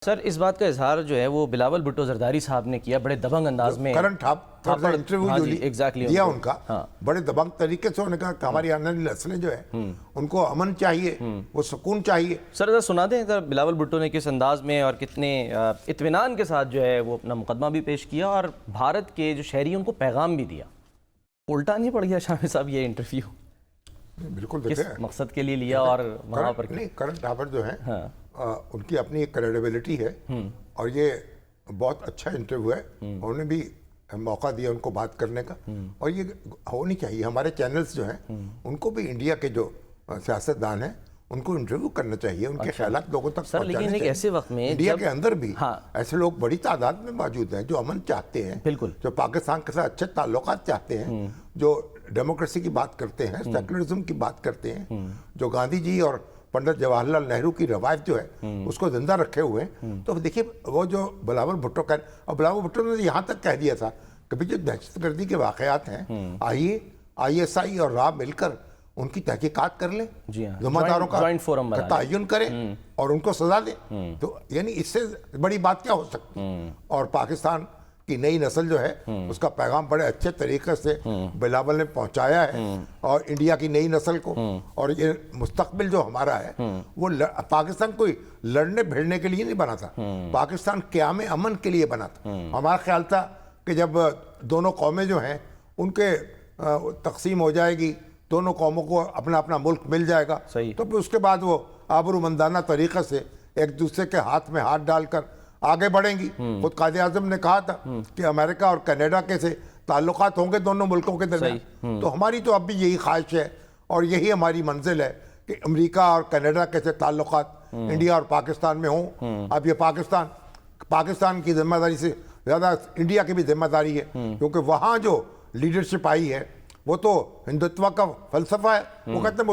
Sir, इस बात का इजहार जो है वो बिलावल भुट्टो जरदारी साहब ने किया बड़े दबंग अंदाज में। करंट इंटरव्यू हाँ जो जी, एग्जैक्टली दिया उनका, हाँ। बड़े दबंग तरीके से उन्होंने कहा कि हमारी आने वाली नस्लें जो है उनको अमन चाहिए, वो सुकून चाहिए। सर जरा सुना दें सर, बिलावल भुट्टो ने किस अंदाज में और कितने इत्मीनान के साथ जो है वो अपना मुकदमा भी पेश किया और भारत के जो शहरी उनको पैगाम भी दिया। उल्टा नहीं पड़ गया शामिर साहब ये इंटरव्यू? बिल्कुल किस देखे मकसद के लिए लिया और वहाँ पर नहीं, करंट ठाकुर जो है हाँ। उनकी अपनी एक क्रेडिबिलिटी है और ये बहुत अच्छा इंटरव्यू है। उन्होंने भी मौका दिया उनको बात करने का और ये होनी चाहिए। हमारे चैनल्स जो हैं उनको भी इंडिया के जो सियासतदान हैं उनको इंटरव्यू करना चाहिए, उनके ख्यालात लोगों तक सर, लेकिन एक ऐसे वक्त में इंडिया के अंदर भी हाँ। ऐसे लोग बड़ी तादाद में मौजूद हैं जो अमन चाहते हैं, बिल्कुल, जो पाकिस्तान के साथ अच्छे ताल्लुकात चाहते हैं, जो डेमोक्रेसी की बात करते हैं, सेकुलरिज्म की बात करते हैं, जो गांधी जी और पंडित जवाहरलाल नेहरू की रवायत जो है उसको जिंदा रखे हुए हैं। तो देखिए वो जो बिलावल भुट्टो का, और बिलावल भुट्टो ने यहाँ तक कह दिया था कि भाई जो दहशतगर्दी के वाकयात हैं आइए ISI और राव मिलकर उनकी तहकीकात कर लें, जिम्मेदारों का तयन करें और उनको सजा दें। तो यानी इससे बड़ी बात क्या हो सकती है। और पाकिस्तान की नई नस्ल जो है उसका पैगाम बड़े अच्छे तरीके से बिलावल ने पहुंचाया है और इंडिया की नई नस्ल को। और ये मुस्तकबिल जो हमारा है वो पाकिस्तान कोई लड़ने भिड़ने के लिए नहीं बना था, पाकिस्तान क़याम अमन के लिए बना था। हमारा ख्याल था कि जब दोनों कौमें जो हैं उनके तकसीम हो जाएगी, दोनों कौमों को अपना अपना मुल्क मिल जाएगा, तो फिर उसके बाद वो आबरूमंदाना तरीक़े से एक दूसरे के हाथ में हाथ डालकर आगे बढ़ेंगी। खुद कायदे आज़म ने कहा था कि अमेरिका और कनाडा के से ताल्लुकात होंगे दोनों मुल्कों के दरमियान। तो हमारी तो अब भी यही ख्वाहिश है और यही हमारी मंजिल है कि अमेरिका और कनाडा के से ताल्लुकात इंडिया और पाकिस्तान में हों। अब ये पाकिस्तान की जिम्मेदारी से ज़्यादा इंडिया की भी जिम्मेदारी है, क्योंकि वहाँ जो लीडरशिप आई है वो तो हिंदुत्व का फलसफा है। वो कहते हैं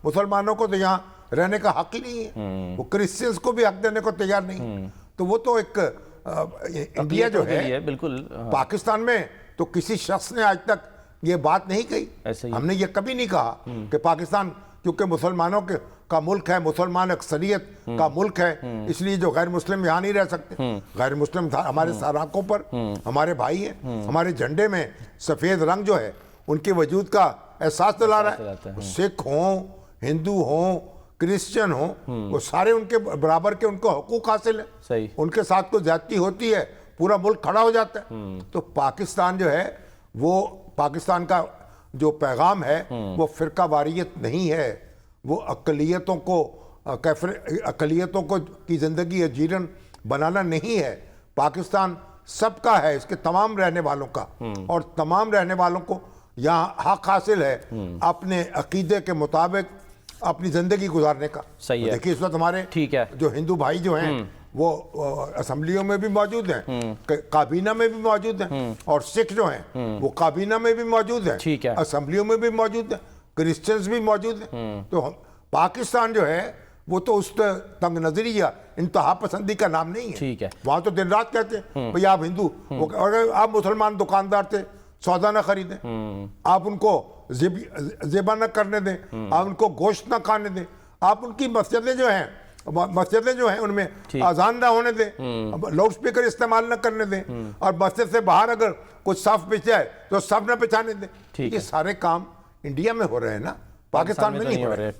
मुसलमानों को तो यहाँ रहने का हक ही नहीं है, वो क्रिश्चियंस को भी हक देने को तैयार नहीं। तो वो तो एक इंडिया जो है बिल्कुल पाकिस्तान में तो किसी शख्स ने आज तक ये बात नहीं कही। हमने ये कभी नहीं कहा कि पाकिस्तान क्योंकि मुसलमानों का मुल्क है, मुसलमान अक्सरियत का मुल्क है, इसलिए जो गैर मुस्लिम यहाँ नहीं रह सकते। गैर मुस्लिम हमारे सराखों पर हमारे भाई हैं, हमारे झंडे में सफ़ेद रंग जो है उनके वजूद का एहसास दिला रहा है। सिख हों, हिंदू हों, क्रिश्चियन हो, वो सारे उनके बराबर के उनको हकूक हासिल है। उनके साथ कोई ज्यादती होती है पूरा मुल्क खड़ा हो जाता है। तो पाकिस्तान जो है वो पाकिस्तान का जो पैगाम है वो फिरका वारियत नहीं है, वो अक़लियतों को की ज़िंदगी जीवन बनाना नहीं है। पाकिस्तान सबका है, इसके तमाम रहने वालों का, और तमाम रहने वालों को यहाँ हक हासिल है अपने अकीदे के मुताबिक अपनी जिंदगी गुजारने का। सही है। देखिए इस वक्त हमारे जो हिंदू भाई जो हैं वो असेंबलियों में भी मौजूद हैं, काबीना में भी मौजूद हैं, और सिख जो हैं वो काबीना में भी मौजूद हैं, असेंबलियों में भी मौजूद हैं, क्रिश्चियंस भी मौजूद हैं। तो पाकिस्तान जो है वो तो उस तंग नजरी या इंतहा पसंदी का नाम नहीं है। वहां तो दिन रात कहते हैं भाई आप हिंदू, अगर आप मुसलमान दुकानदार थे सौदा ना खरीदें, आप उनको ज़िबा न करने दें, आप उनको गोश्त ना खाने दें, आप उनकी मस्जिदें जो हैं उनमें अजान ना होने दें, लाउड स्पीकर इस्तेमाल न करने दें, और मस्जिद से बाहर अगर कुछ सफ बिछ जाए तो सफ न बिछाने दें। ये सारे काम इंडिया में हो रहे हैं ना, पाकिस्तान में नहीं हो रहे।